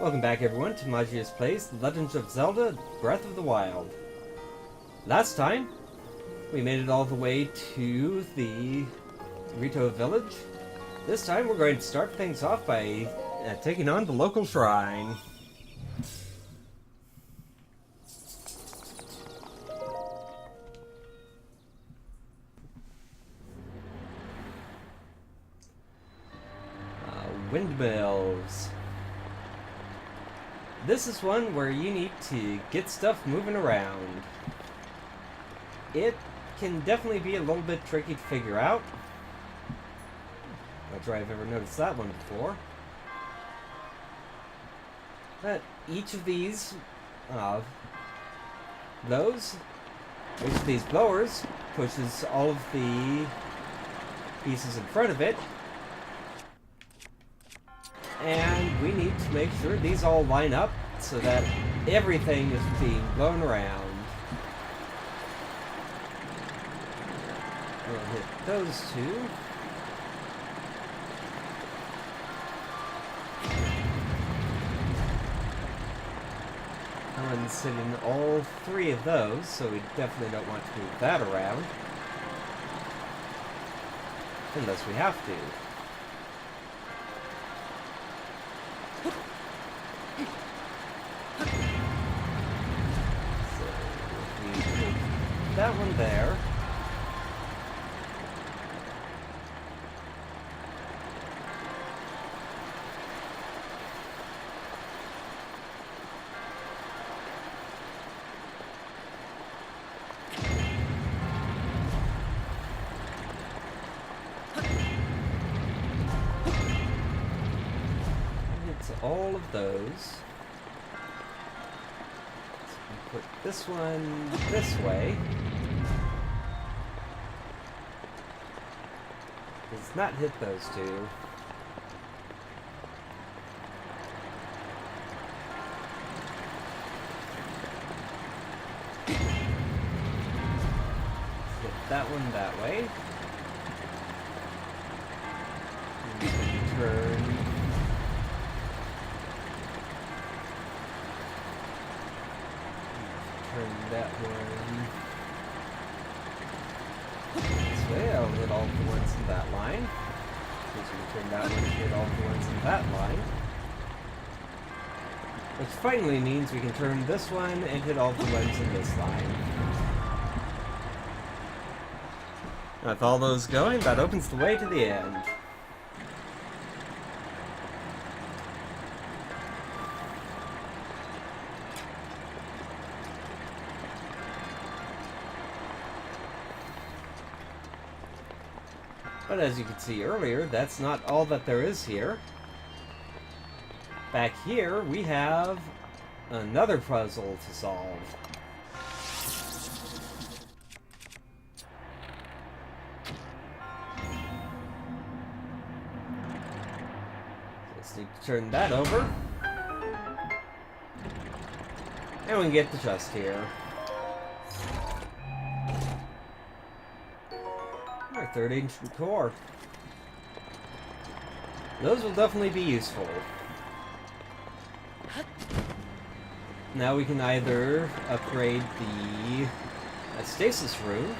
Welcome back everyone to Magius Plays The Legend of Zelda Breath of the Wild. Last time, we made it all the way to the Rito village. This time we're going to start things off by taking on the local shrine. Windmills. This is one where you need to get stuff moving around. It can definitely be a little bit tricky to figure out. Not sure I've ever noticed that one before. But each of these blowers pushes all of the pieces in front of it. And we need to make sure these all line up so that everything is being blown around. We'll hit those two. And sit in all three of those, so we definitely don't want to move that around. Unless we have to. That one there. It's all of those. So put this one this way. Does not hit those two. Hit that one that way. Turn. Turn that one. I'll hit all the ones in that line. So we turn that one to hit all the ones in that line. Which finally means we can turn this one and hit all the ones in this line. With all those going, that opens the way to the end. But as you could see earlier, that's not all that there is here. Back here, we have another puzzle to solve. Just need to turn that over. And we can get the chest here. Our third ancient core. Those will definitely be useful. Now we can either upgrade the stasis room,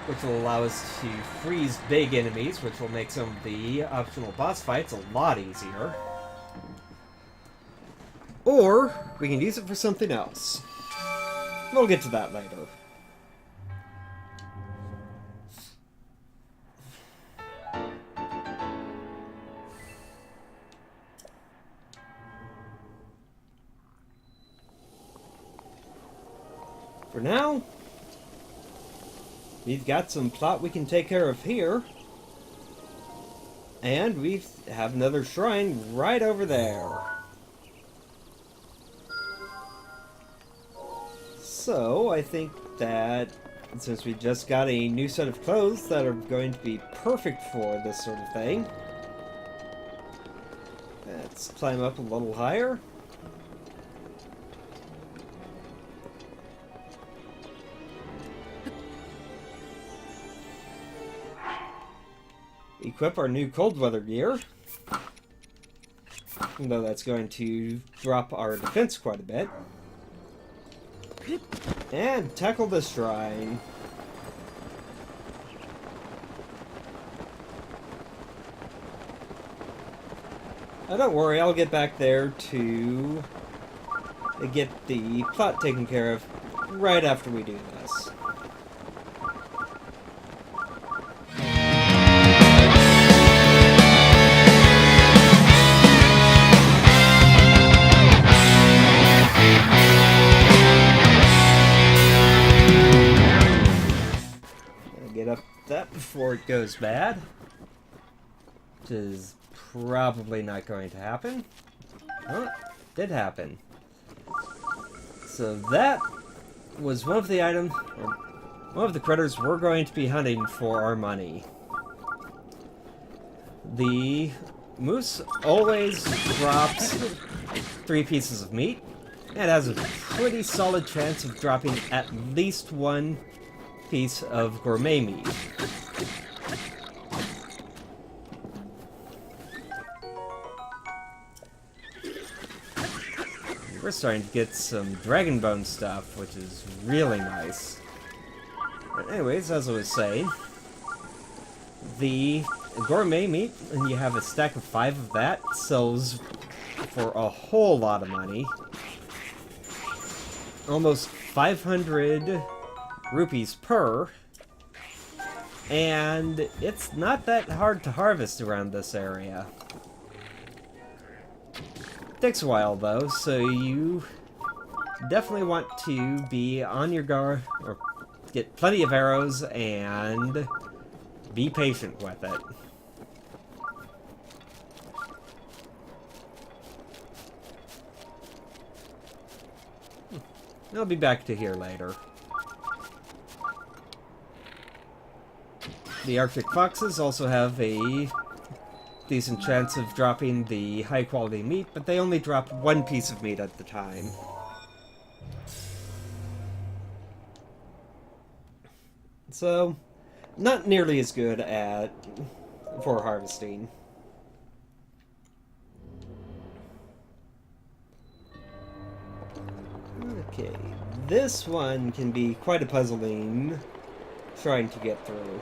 which will allow us to freeze big enemies, which will make some of the optional boss fights a lot easier. Or we can use it for something else. We'll get to that later. For now, we've got some plot we can take care of here. And we have another shrine right over there. So, I think that since we just got a new set of clothes that are going to be perfect for this sort of thing, let's climb up a little higher. equip our new cold weather gear. Though that's going to drop our defense quite a bit. And tackle the shrine. Oh, don't worry, I'll get back there to get the plot taken care of right after we do this. Get up that before it goes bad, which is probably not going to happen. Oh, it did happen. So that was one of the items, or one of the critters we're going to be hunting for our money. The moose always drops 3 pieces of meat, and has a pretty solid chance of dropping at least 1 piece of gourmet meat. We're starting to get some dragon bone stuff, which is really nice. But anyways, as I was saying, the gourmet meat, and you have a stack of 5 of that, sells for a whole lot of money. Almost 500 rupees per, and it's not that hard to harvest around this area. Takes a while though, so you definitely want to be on your guard, or get plenty of arrows, and be patient with it. I'll be back to here later. The Arctic foxes also have a decent chance of dropping the high-quality meat, but they only drop 1 piece of meat at the time. So, not nearly as good for harvesting. Okay, this one can be quite a puzzling trying to get through.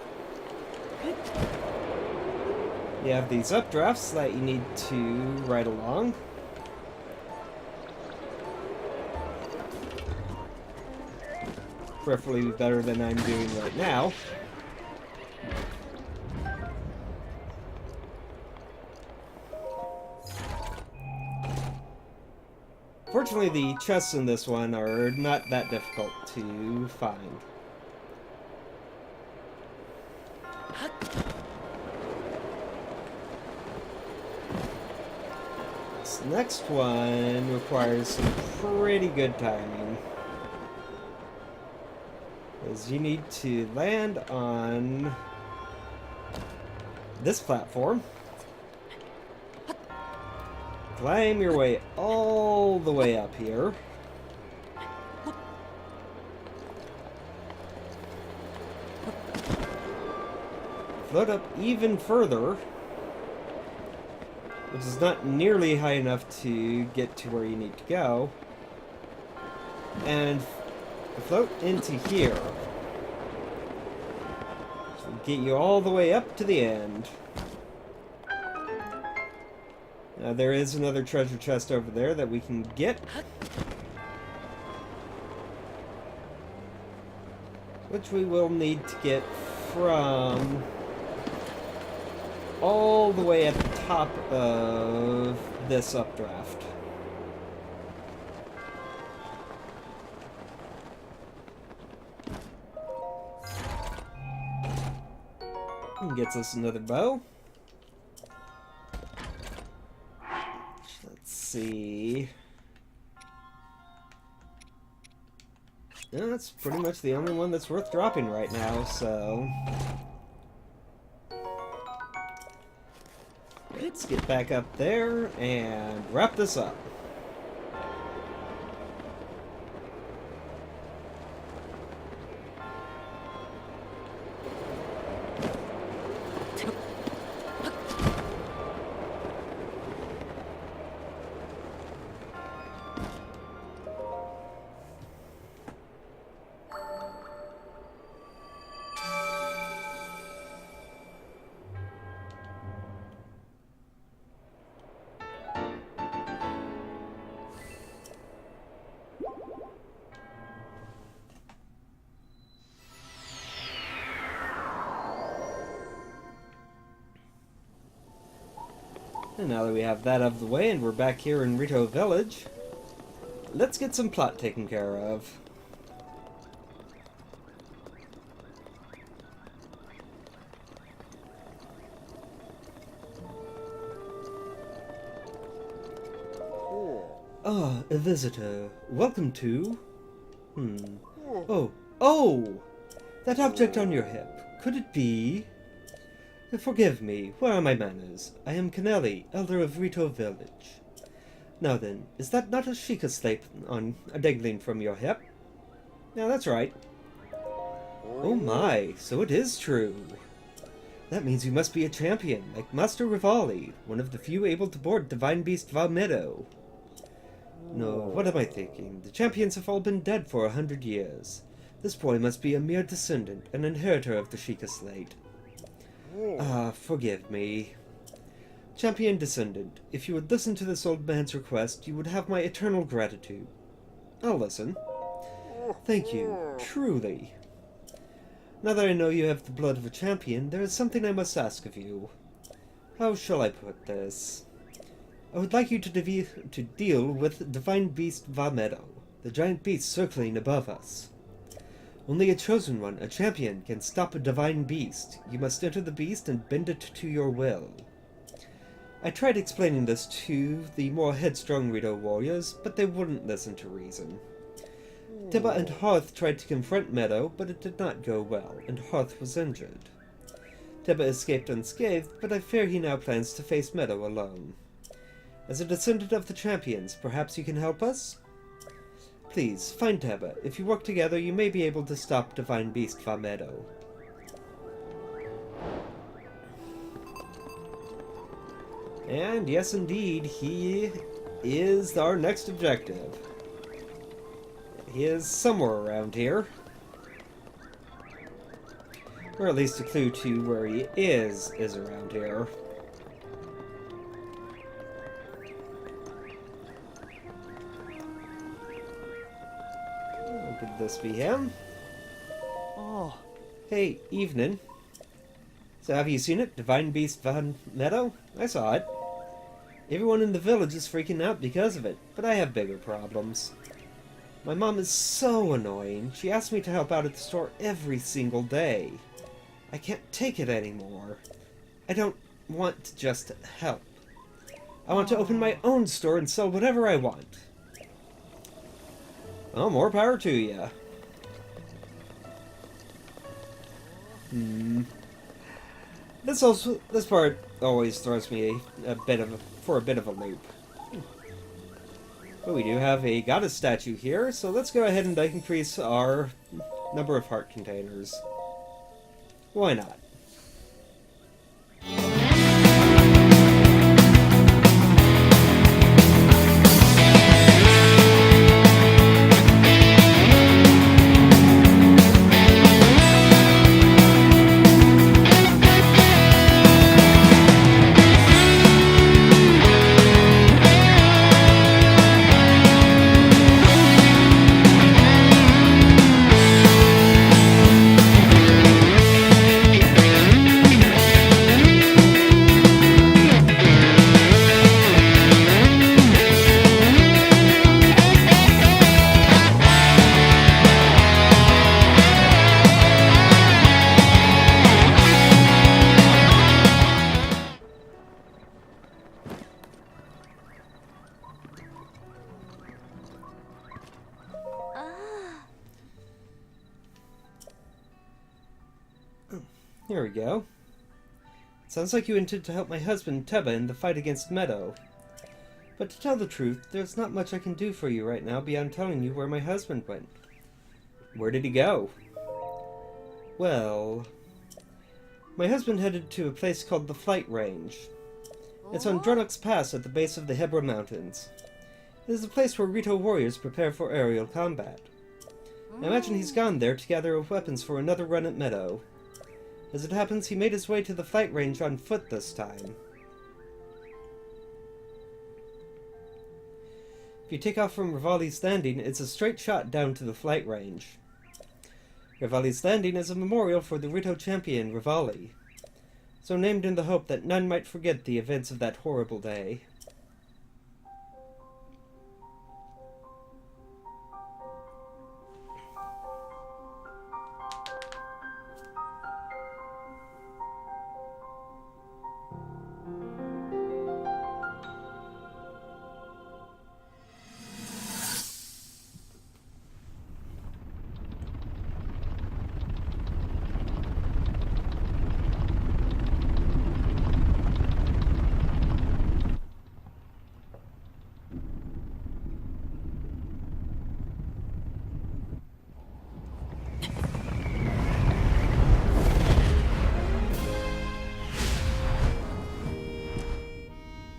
You have these updrafts that you need to ride along. Preferably better than I'm doing right now. Fortunately, the chests in this one are not that difficult to find. This next one requires some pretty good timing, because you need to land on this platform, climb your way all the way up here, float up even further, which is not nearly high enough to get to where you need to go, and float into here. So get you all the way up to the end. Now there is another treasure chest over there that we can get, which we will need to get from all the way at the top of this updraft. And gets us another bow. Let's see. That's pretty much the only one that's worth dropping right now, so let's get back up there and wrap this up. And now that we have that out of the way and we're back here in Reupload Village, let's get some plot taken care of. Ah, a visitor. Welcome to... Oh! That object on your hip. Could it be... Forgive me, where are my manners? I am Kennelly, Elder of Reupload Village. Now then, is that not a Sheikah slate dangling from your hip? Yeah, that's right. Oh my, so it is true. That means you must be a champion, like Master Rivali, one of the few able to board Divine Beast Valmedo. No, what am I thinking? The champions have all been dead for 100 years. This boy must be a mere descendant, an inheritor of the Sheikah slate. Ah, forgive me. Champion descendant, if you would listen to this old man's request, you would have my eternal gratitude. I'll listen. Thank you, truly. Now that I know you have the blood of a champion, there is something I must ask of you. How shall I put this? I would like you to deal with Divine Beast Valmedo, the giant beast circling above us. Only a chosen one, a champion, can stop a divine beast. You must enter the beast and bend it to your will. I tried explaining this to the more headstrong Reupload warriors, but they wouldn't listen to reason. Teba and Hearth tried to confront Meadow, but it did not go well, and Hearth was injured. Teba escaped unscathed, but I fear he now plans to face Meadow alone. As a descendant of the champions, perhaps you can help us? Please, find Teba. If you work together, you may be able to stop Divine Beast Valmedo. And yes, indeed, he is our next objective. He is somewhere around here. Or at least a clue to where he is around here. Could this be him? Oh. Hey, evening. So have you seen it? Divine Beast Valmedo? I saw it. Everyone in the village is freaking out because of it, but I have bigger problems. My mom is so annoying. She asks me to help out at the store every single day. I can't take it anymore. I don't want to just help. I want to open my own store and sell whatever I want. Well, more power to ya. This part always throws me for a bit of a loop. But we do have a goddess statue here, so let's go ahead and increase our number of heart containers. Why not? Here we go. Sounds like you intend to help my husband, Teba, in the fight against Meadow. But to tell the truth, there's not much I can do for you right now beyond telling you where my husband went. Where did he go? Well... my husband headed to a place called the Flight Range. It's on Drunnock's Pass at the base of the Hebra Mountains. It is a place where Reupload warriors prepare for aerial combat. I imagine he's gone there to gather weapons for another run at Meadow. As it happens, he made his way to the flight range on foot this time. If you take off from Rivali's Landing, it's a straight shot down to the flight range. Rivali's Landing is a memorial for the Reupload champion, Rivali. so named in the hope that none might forget the events of that horrible day.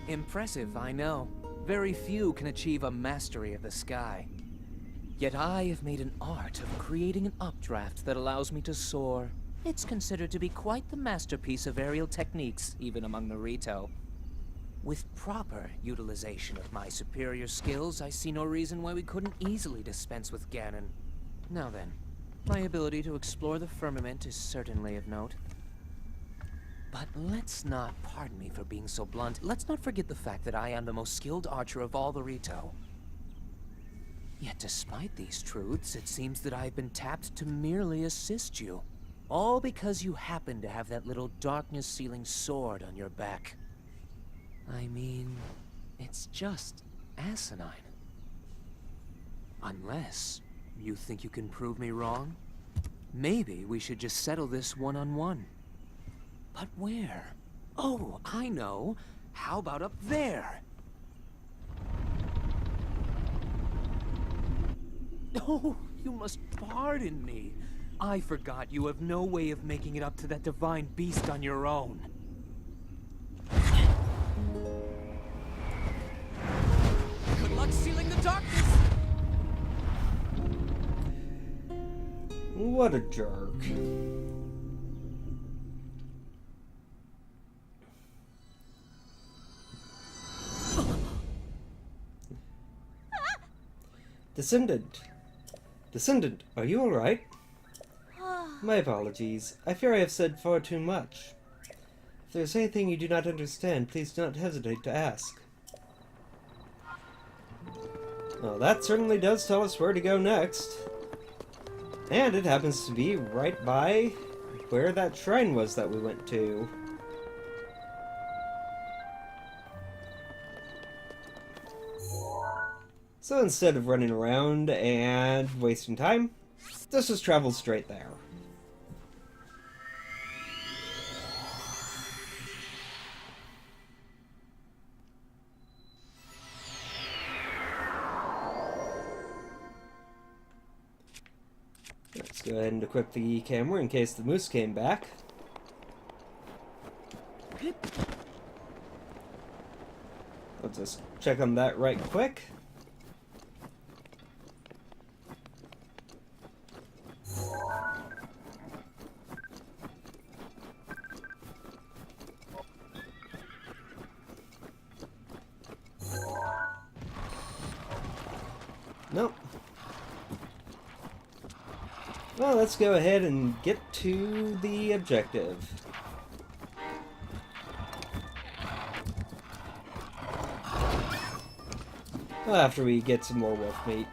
Impressive, I know. Very few can achieve a mastery of the sky. Yet I have made an art of creating an updraft that allows me to soar. It's considered to be quite the masterpiece of aerial techniques, even among the Rito. With proper utilization of my superior skills, I see no reason why we couldn't easily dispense with Ganon. Now then, my ability to explore the firmament is certainly of note. But let's not, pardon me for being so blunt, let's not forget the fact that I am the most skilled archer of all the Rito. Yet despite these truths, it seems that I've been tapped to merely assist you. All because you happen to have that little darkness-sealing sword on your back. I mean, it's just asinine. Unless you think you can prove me wrong, maybe we should just settle this one-on-one. But where? Oh, I know. How about up there? Oh, you must pardon me. I forgot you have no way of making it up to that divine beast on your own. Good luck sealing the darkness! What a jerk. Descendant, are you alright? My apologies. I fear I have said far too much. If there is anything you do not understand, please do not hesitate to ask. Well, that certainly does tell us where to go next. And it happens to be right by where that shrine was that we went to. So instead of running around and wasting time, let's just travel straight there. Let's go ahead and equip the camera in case the moose came back. Let's just check on that right quick. Nope. Well, let's go ahead and get to the objective. Well, after we get some more wolf meat.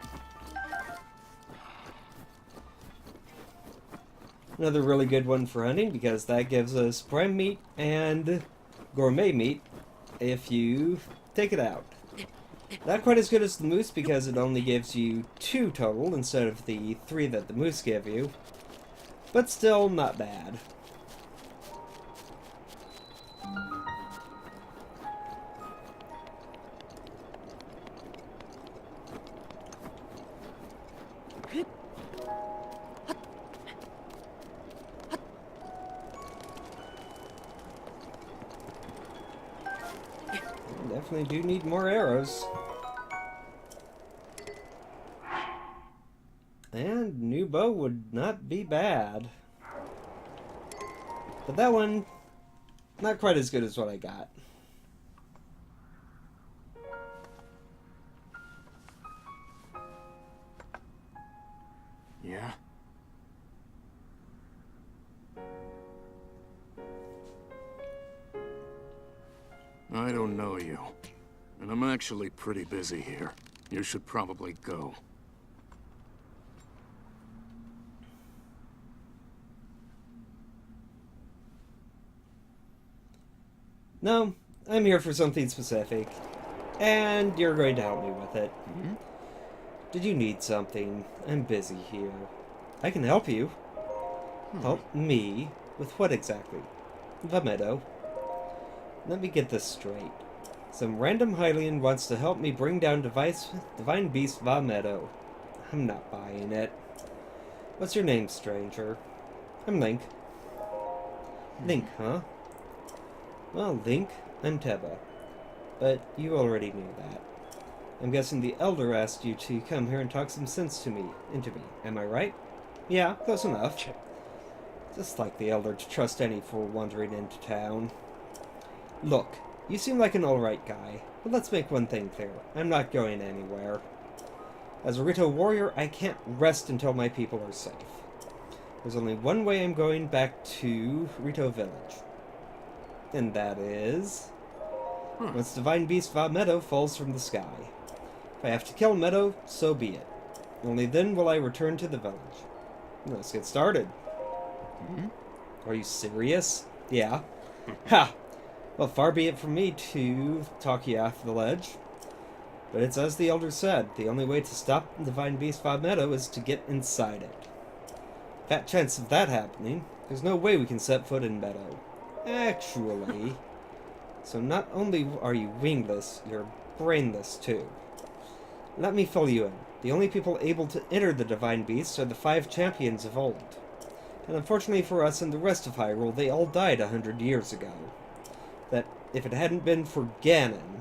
Another really good one for hunting because that gives us prime meat and gourmet meat if you take it out. Not quite as good as the moose because it only gives you 2 total instead of the 3 that the moose give you, but still not bad. Definitely do need more arrows. And new bow would not be bad. But that one, not quite as good as what I got. I don't know you. And I'm actually pretty busy here. You should probably go. No, I'm here for something specific. And you're going to help me with it. Hmm? Did you need something? I'm busy here. I can help you. Help me? With what exactly? The meadow. Let me get this straight. Some random Hylian wants to help me bring down Divine Beast Va Meadow. I'm not buying it. What's your name, stranger? I'm Link. Link, huh? Well, Link, I'm Teba. But you already knew that. I'm guessing the Elder asked you to come here and talk some sense into me. Am I right? Yeah, close enough. Just like the Elder to trust any fool wandering into town. Look, you seem like an alright guy, but let's make one thing clear. I'm not going anywhere. As a Rito warrior, I can't rest until my people are safe. There's only one way I'm going back to Rito Village. And that is... once Divine Beast Va Meadow falls from the sky. If I have to kill Meadow, so be it. Only then will I return to the village. Let's get started. Are you serious? Yeah. Ha! Well, far be it from me to talk you off the ledge. But it's as the Elder said, the only way to stop Divine Beast Va Meadow is to get inside it. Fat chance of that happening. There's no way we can set foot in Meadow. Actually... so not only are you wingless, you're brainless too. Let me fill you in. The only people able to enter the Divine Beasts are the 5 champions of old. And unfortunately for us and the rest of Hyrule, they all died 100 years ago. That if it hadn't been for Ganon...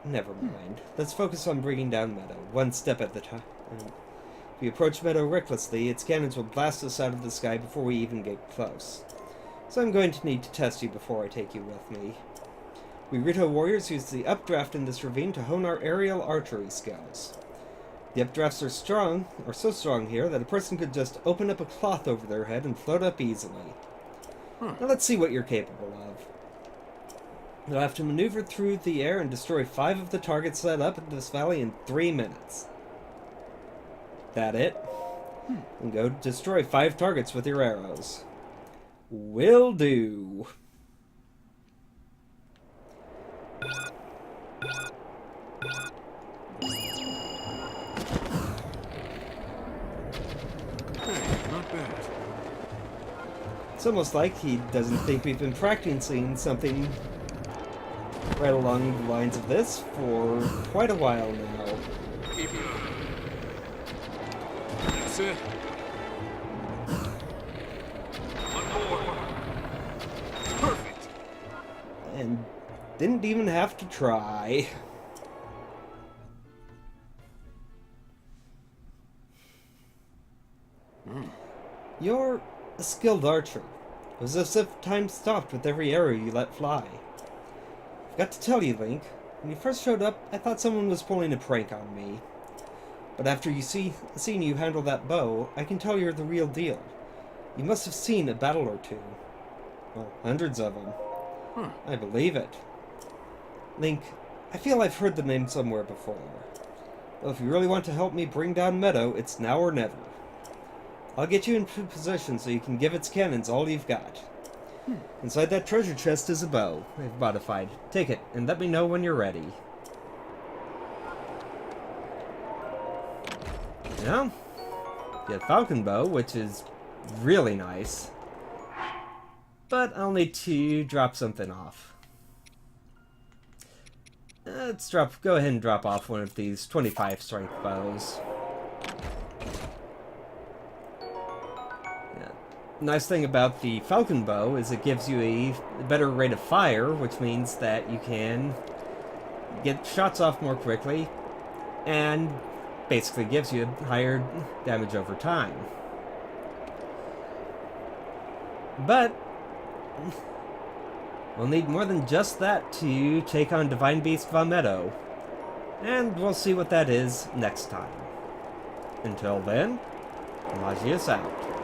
never mind. Let's focus on bringing down Meadow, one step at the time. If we approach Meadow recklessly, its cannons will blast us out of the sky before we even get close. So I'm going to need to test you before I take you with me. We Rito warriors use the updraft in this ravine to hone our aerial archery skills. The updrafts are so strong here that a person could just open up a cloth over their head and float up easily. Now let's see what you're capable of. You'll have to maneuver through the air and destroy 5 of the targets set up in this valley in 3 minutes. That it? And go destroy 5 targets with your arrows. Will do. Not bad. It's almost like he doesn't think we've been practicing something right along the lines of this for quite a while now. That's it. Perfect. And didn't even have to try. You're a skilled archer. It was as if time stopped with every arrow you let fly. I've got to tell you, Link, when you first showed up, I thought someone was pulling a prank on me. But after seeing you handle that bow, I can tell you're the real deal. You must have seen a battle or two. Well, hundreds of them. I believe it. Link, I feel I've heard the name somewhere before. Well, if you really want to help me bring down Meadow, it's now or never. I'll get you into position so you can give its cannons all you've got. Inside that treasure chest is a bow I've modified. Take it, and let me know when you're ready. You know, get Falcon Bow, which is really nice. But I'll need to drop something off. Go ahead and drop off one of these 25 strength bows. Nice thing about the Falcon Bow is it gives you a better rate of fire, which means that you can get shots off more quickly, and basically gives you higher damage over time. But we'll need more than just that to take on Divine Beast Va Meadow, and we'll see what that is next time. Until then, Magius out.